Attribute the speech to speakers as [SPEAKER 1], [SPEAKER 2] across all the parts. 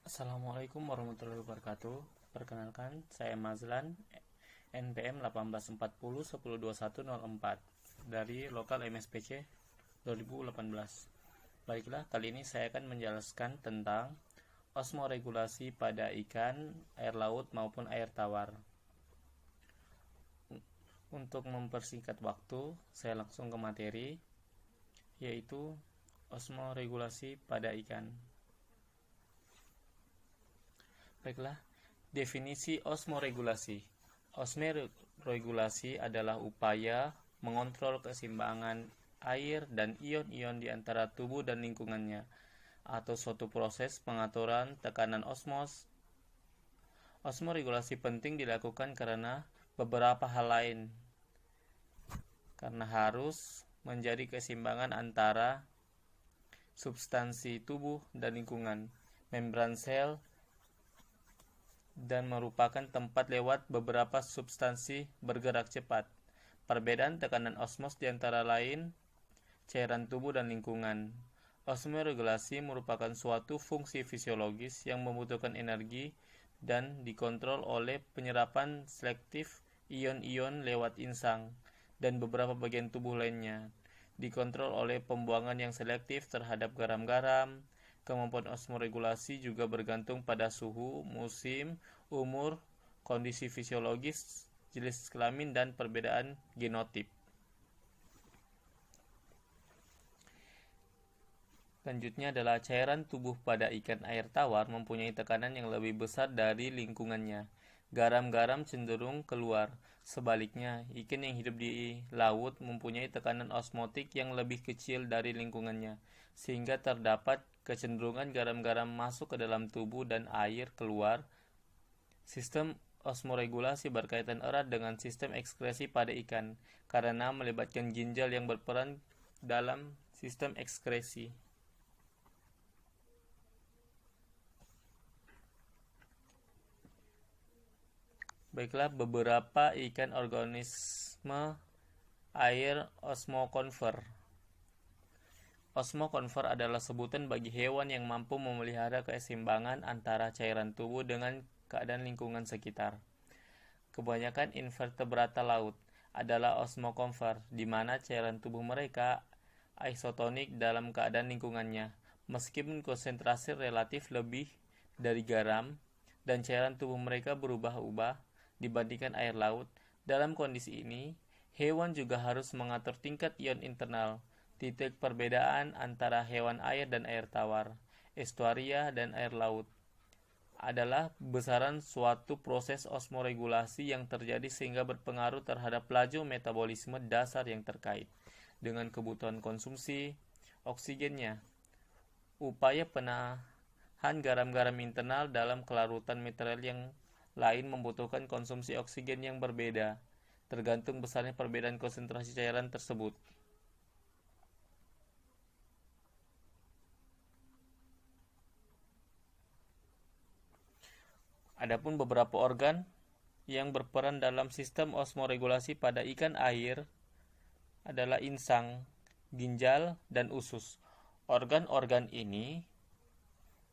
[SPEAKER 1] Assalamualaikum warahmatullahi wabarakatuh. Perkenalkan, saya Mazlan, NPM 1840102104 dari lokal MSPC 2018. Baiklah, kali ini saya akan menjelaskan tentang osmoregulasi pada ikan, air laut maupun air tawar. Untuk mempersingkat waktu, saya langsung ke materi, yaitu osmoregulasi pada ikan. Baiklah, definisi osmoregulasi. Osmoregulasi adalah upaya mengontrol keseimbangan air dan ion-ion di antara tubuh dan lingkungannya, atau suatu proses pengaturan tekanan osmos. Osmoregulasi penting dilakukan karena beberapa hal lain. Karena harus menjadi keseimbangan antara substansi tubuh dan lingkungan, membran sel, dan merupakan tempat lewat beberapa substansi bergerak cepat. Perbedaan tekanan osmos di antara lain cairan tubuh dan lingkungan. Osmoregulasi merupakan suatu fungsi fisiologis yang membutuhkan energi dan dikontrol oleh penyerapan selektif ion-ion lewat insang dan beberapa bagian tubuh lainnya. Dikontrol oleh pembuangan yang selektif terhadap garam-garam. Kemampuan osmoregulasi juga bergantung pada suhu, musim, umur, kondisi fisiologis, jenis kelamin, dan perbedaan genotip. Selanjutnya adalah cairan tubuh pada ikan air tawar mempunyai tekanan yang lebih besar dari lingkungannya. Garam-garam cenderung keluar. Sebaliknya, ikan yang hidup di laut mempunyai tekanan osmotik yang lebih kecil dari lingkungannya, sehingga terdapat kecenderungan garam-garam masuk ke dalam tubuh dan air keluar. Sistem osmoregulasi berkaitan erat dengan sistem ekskresi pada ikan, karena melibatkan ginjal yang berperan dalam sistem ekskresi. Baiklah, beberapa ikan organisme air osmokonver. Osmokonver adalah sebutan bagi hewan yang mampu memelihara keseimbangan antara cairan tubuh dengan keadaan lingkungan sekitar. Kebanyakan invertebrata laut adalah osmokonver, di mana cairan tubuh mereka isotonik dalam keadaan lingkungannya, meskipun konsentrasi relatif lebih dari garam dan cairan tubuh mereka berubah-ubah dibandingkan air laut. Dalam kondisi ini, hewan juga harus mengatur tingkat ion internal. Titik perbedaan antara hewan air dan air tawar, estuaria dan air laut adalah besaran suatu proses osmoregulasi yang terjadi sehingga berpengaruh terhadap laju metabolisme dasar yang terkait dengan kebutuhan konsumsi oksigennya. Upaya penahan garam-garam internal dalam kelarutan material yang lain membutuhkan konsumsi oksigen yang berbeda, tergantung besarnya perbedaan konsentrasi cairan tersebut. Adapun beberapa organ yang berperan dalam sistem osmoregulasi pada ikan air adalah insang, ginjal, dan usus. Organ-organ ini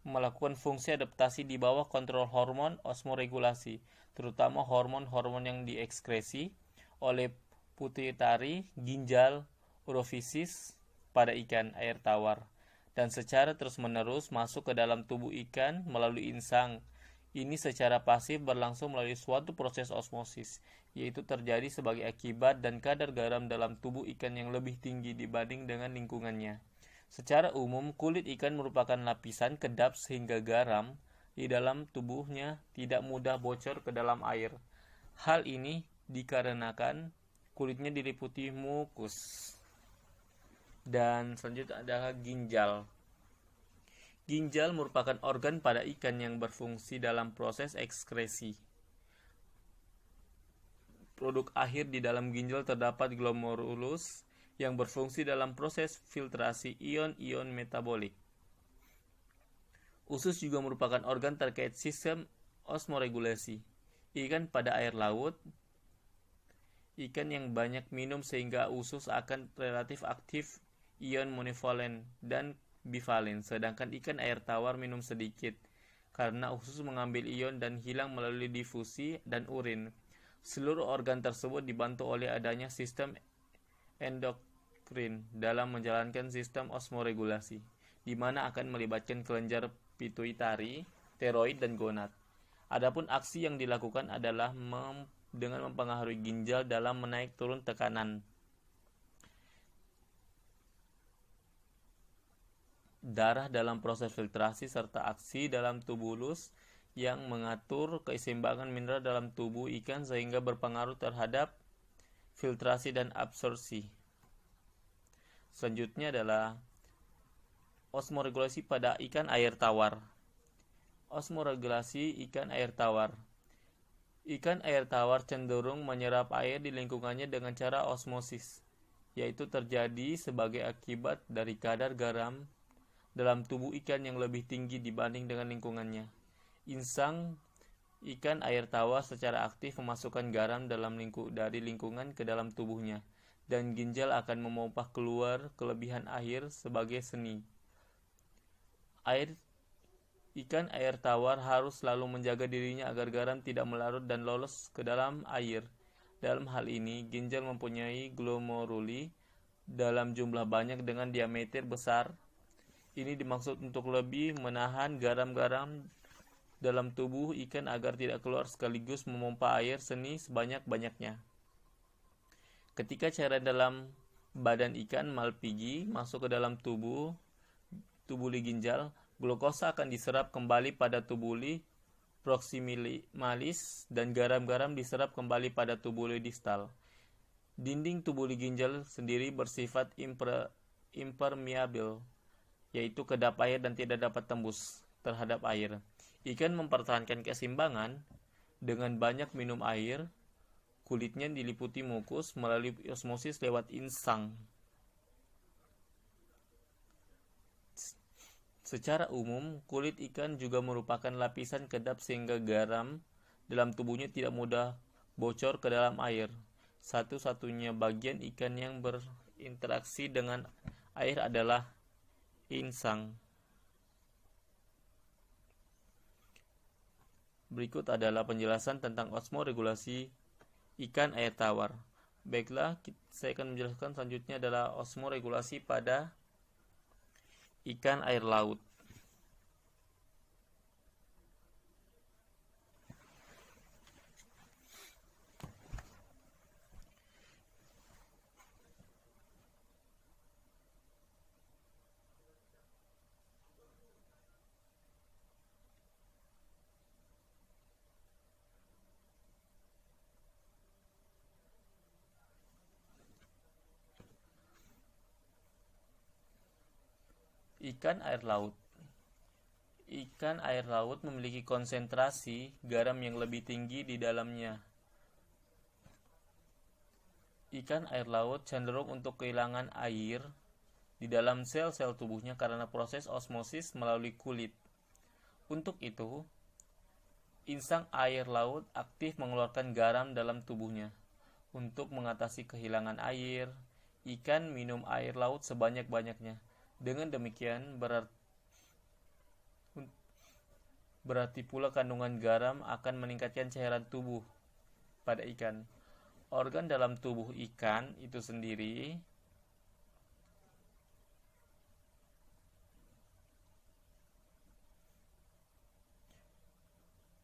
[SPEAKER 1] melakukan fungsi adaptasi di bawah kontrol hormon osmoregulasi, terutama hormon-hormon yang diekskresi oleh pituitari ginjal urofisis pada ikan air tawar, dan secara terus-menerus masuk ke dalam tubuh ikan melalui insang. Ini secara pasif berlangsung melalui suatu proses osmosis, yaitu terjadi sebagai akibat dan kadar garam dalam tubuh ikan yang lebih tinggi dibanding dengan lingkungannya. Secara umum, kulit ikan merupakan lapisan kedap sehingga garam di dalam tubuhnya tidak mudah bocor ke dalam air. Hal ini dikarenakan kulitnya diliputi mukus. Dan selanjutnya adalah ginjal. Ginjal merupakan organ pada ikan yang berfungsi dalam proses ekskresi. Produk akhir di dalam ginjal terdapat glomerulus yang berfungsi dalam proses filtrasi ion-ion metabolik. Usus juga merupakan organ terkait sistem osmoregulasi. Ikan pada air laut, ikan yang banyak minum sehingga usus akan relatif aktif ion monivalen dan bivalen, sedangkan ikan air tawar minum sedikit karena usus mengambil ion dan hilang melalui difusi dan urin. Seluruh organ tersebut dibantu oleh adanya sistem endokrin dalam menjalankan sistem osmoregulasi, di mana akan melibatkan kelenjar pituitari, tiroid, dan gonad. Adapun aksi yang dilakukan adalah dengan mempengaruhi ginjal dalam menaik turun tekanan darah dalam proses filtrasi, serta aksi dalam tubulus yang mengatur keseimbangan mineral dalam tubuh ikan sehingga berpengaruh terhadap filtrasi dan absorpsi. Selanjutnya adalah osmoregulasi pada ikan air tawar. Osmoregulasi ikan air tawar. Ikan air tawar cenderung menyerap air di lingkungannya dengan cara osmosis, yaitu terjadi sebagai akibat dari kadar garam dalam tubuh ikan yang lebih tinggi dibanding dengan lingkungannya. Insang ikan air tawar secara aktif memasukkan garam dari lingkungan ke dalam tubuhnya, dan ginjal akan memompa keluar kelebihan air sebagai seni. Ikan air tawar harus selalu menjaga dirinya agar garam tidak melarut dan lolos ke dalam air. Dalam hal ini, ginjal mempunyai glomeruli dalam jumlah banyak dengan diameter besar. Ini dimaksud untuk lebih menahan garam-garam dalam tubuh ikan agar tidak keluar sekaligus memompa air seni sebanyak-banyaknya. Ketika cairan dalam badan ikan malpighi masuk ke dalam tubuli ginjal, glukosa akan diserap kembali pada tubuli proximalis dan garam-garam diserap kembali pada tubuli distal. Dinding tubuli ginjal sendiri bersifat impermeable, yaitu kedap air dan tidak dapat tembus terhadap air. Ikan mempertahankan keseimbangan dengan banyak minum air. Kulitnya diliputi mukus melalui osmosis lewat insang. Secara umum, kulit ikan juga merupakan lapisan kedap sehingga garam dalam tubuhnya tidak mudah bocor ke dalam air. Satu-satunya bagian ikan yang berinteraksi dengan air adalah insang. Berikut adalah penjelasan tentang osmoregulasi ikan air tawar. Baiklah, saya akan menjelaskan selanjutnya adalah osmoregulasi pada ikan air laut. Ikan air laut. Ikan air laut memiliki konsentrasi garam yang lebih tinggi di dalamnya. Ikan air laut cenderung untuk kehilangan air di dalam sel-sel tubuhnya karena proses osmosis melalui kulit. Untuk itu, insang air laut aktif mengeluarkan garam dalam tubuhnya. Untuk mengatasi kehilangan air, ikan minum air laut sebanyak-banyaknya. Dengan demikian, berarti pula kandungan garam akan meningkatkan cairan tubuh pada ikan. Organ dalam tubuh ikan itu sendiri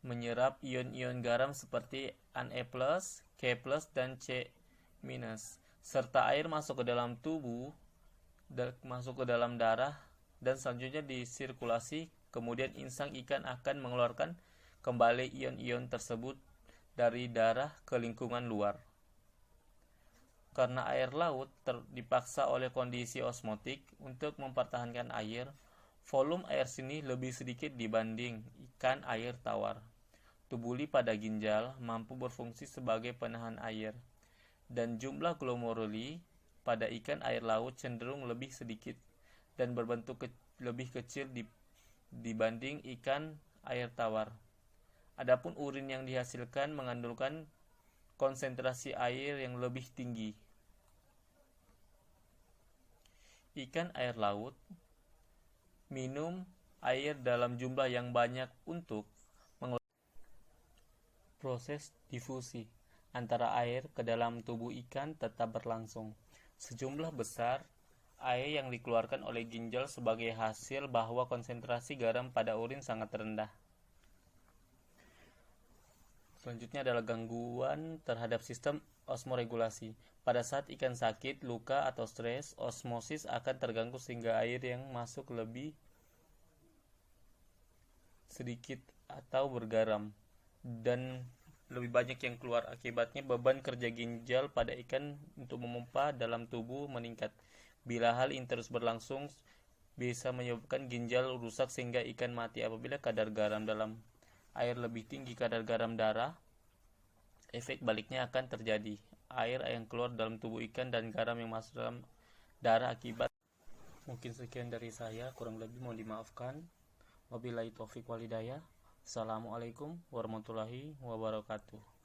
[SPEAKER 1] menyerap ion-ion garam seperti Na+, K+, dan C-, serta air masuk ke dalam tubuh, masuk ke dalam darah, dan selanjutnya disirkulasi. Kemudian insang ikan akan mengeluarkan kembali ion-ion tersebut dari darah ke lingkungan luar. Karena air laut dipaksa oleh kondisi osmotik untuk mempertahankan air, volume air seni lebih sedikit dibanding ikan air tawar. Tubuli pada ginjal mampu berfungsi sebagai penahan air, dan jumlah glomeruli pada ikan air laut cenderung lebih sedikit dan berbentuk lebih kecil dibanding ikan air tawar. Adapun urin yang dihasilkan mengandung konsentrasi air yang lebih tinggi. Ikan air laut minum air dalam jumlah yang banyak untuk mengelola proses difusi antara air ke dalam tubuh ikan tetap berlangsung. Sejumlah besar air yang dikeluarkan oleh ginjal sebagai hasil bahwa konsentrasi garam pada urin sangat rendah. Selanjutnya adalah gangguan terhadap sistem osmoregulasi. Pada saat ikan sakit, luka, atau stres, osmosis akan terganggu sehingga air yang masuk lebih sedikit atau bergaram dan lebih banyak yang keluar. Akibatnya beban kerja ginjal pada ikan untuk memompa dalam tubuh meningkat. Bila hal ini terus berlangsung, bisa menyebabkan ginjal rusak sehingga ikan mati. Apabila kadar garam dalam air lebih tinggi kadar garam darah, efek baliknya akan terjadi. Air yang keluar dalam tubuh ikan dan garam yang masuk dalam darah akibat. Mungkin sekian dari saya, kurang lebih mohon dimaafkan. Wabillahi taufiq wal hidayah. Assalamualaikum warahmatullahi wabarakatuh.